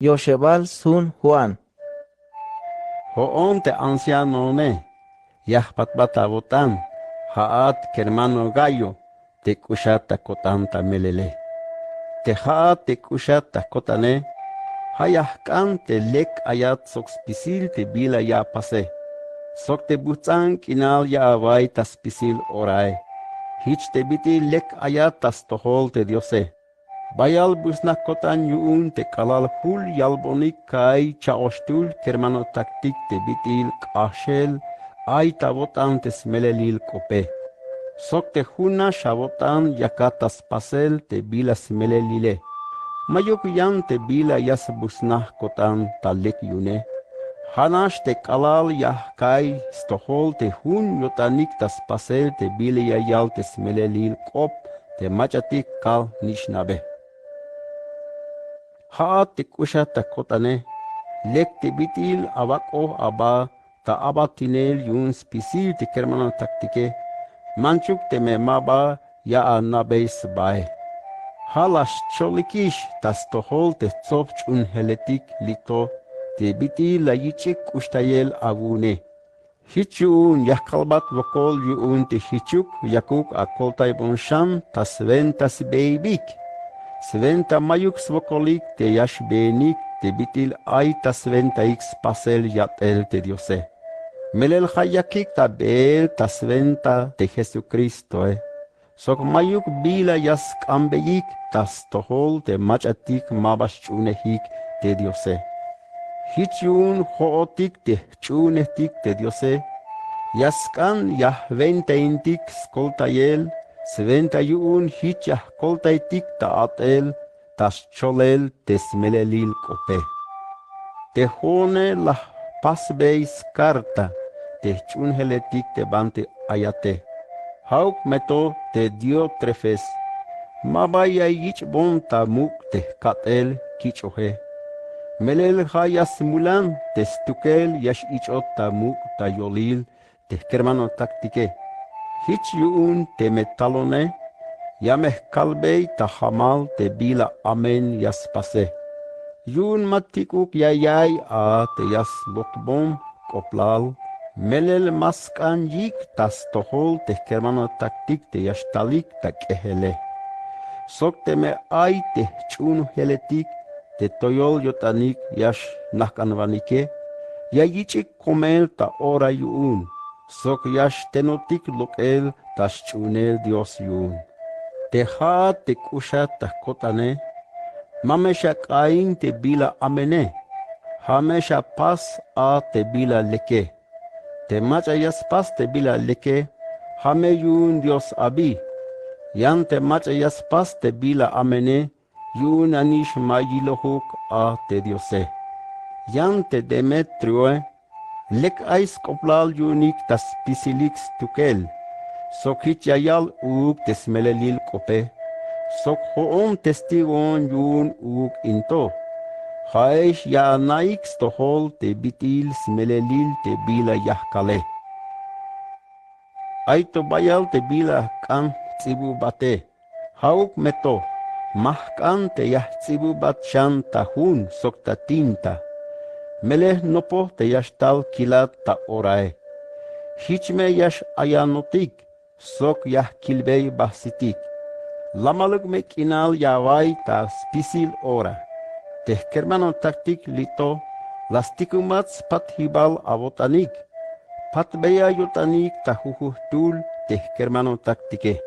Yoshebal sun Juan. Hoon te ancianone, yahpatbata botan, haat kermano gallo, te kushata kotanta melele. Te haat te kushata kotane, hayahkan te lek ayat soxpisil te bila ya pase. Sok te butan kinal ya avai tas pisil orae. Hich te biti lek ayat tas tohol te diose. Bayal busna kotan yuun te kalal hul yalbonik kai chaostul kermano taktik te bitil kashel ay tabotan te smelelil kope. Sok te huna shabotan yakatas pasel te bila smelelile. Mayok yan te bila yas busna kotan talek yune. Hanash te kalal yahkai stohol te hun yotanik tas pasel te bila yayal te smelelil kop te machatik kal nishnabe. Haat te kushata kotane, lek te bitil abako aba, ta abatinel yun spisil te kermano taktike, manchuk te me maba ya anabeis bae. Halas cholikish tas tohol te tzopch un heletik lito, te bitil la yichik ustayel agune. Hichun yakalbat vokol yun te hichuk yakuk akoltai bonshan tas ventas beibik. Sventa mayuk svokolik te yash benik te bitil ay ta sventa x pasel yatel te diose. Melel hayakik ta bel ta sventa te Jesucristo. Sok mayuk bila yas kambeyik tas tohol te machatik mabas chunehik te diose. Hichun hootik te chunehtik te diose. Yaskan yah venteintik skoltayel. Sventa yun hichah koltaitik ta atel, tas cholel tesmelelil kope. Te hone la pasbeis karta, te chunheletik te bante ayate. Hauk meto te dio trefes, mabaya yich bonta muk te katel kichohe. Melel hayas mulan te stukel yash ichot ta muk ta yolil te kermano taktike. Hich yun te metalone, yameh kalbei ta hamal te bila amen yas pase. Yun matikuk yayay a te yas lotbom koplal, melel maskan yik tas tohol te kermano taktik te yas talik ta kehele. Sok te me ay te chun heletik te toyol yotanik yas nakanvanike, yayichik komel ta ora yun. Sok yash tenotik lokel tas chunel Dios yun. Teha te kusha ta kotane, mamesha kain te bila amene, hamesha pas a te bila leke. Te machayas pas te bila leke, hame yun Dios abi. Yan te machayas pas te bila amene, yun anish mayilohuk a te Diose. Yan te Demetrioe, lek ais koplal yunik tas pisilix tukel. Sok hichayal uk tesmelelil kope. Sok hoon testigon yun uk into. Haesh ya naik stohol te bitil smelelil te bila yahkale. Aito bayal te bila kan tsibu bate. Hauk meto. Mahkan te yah tsibu bat shan tahun sok ta tinta. Meleh nopo te yashtal kilat ta orae. Hichme yash ayanotik, sok yah kilbei bahsitik. Lamaluk me kinal yawai ta spisil ora. Teh kermano taktik lito, lastikumats pat hibal avotanik. Pat beya yotanik ta huhuh tul teh kermano taktike.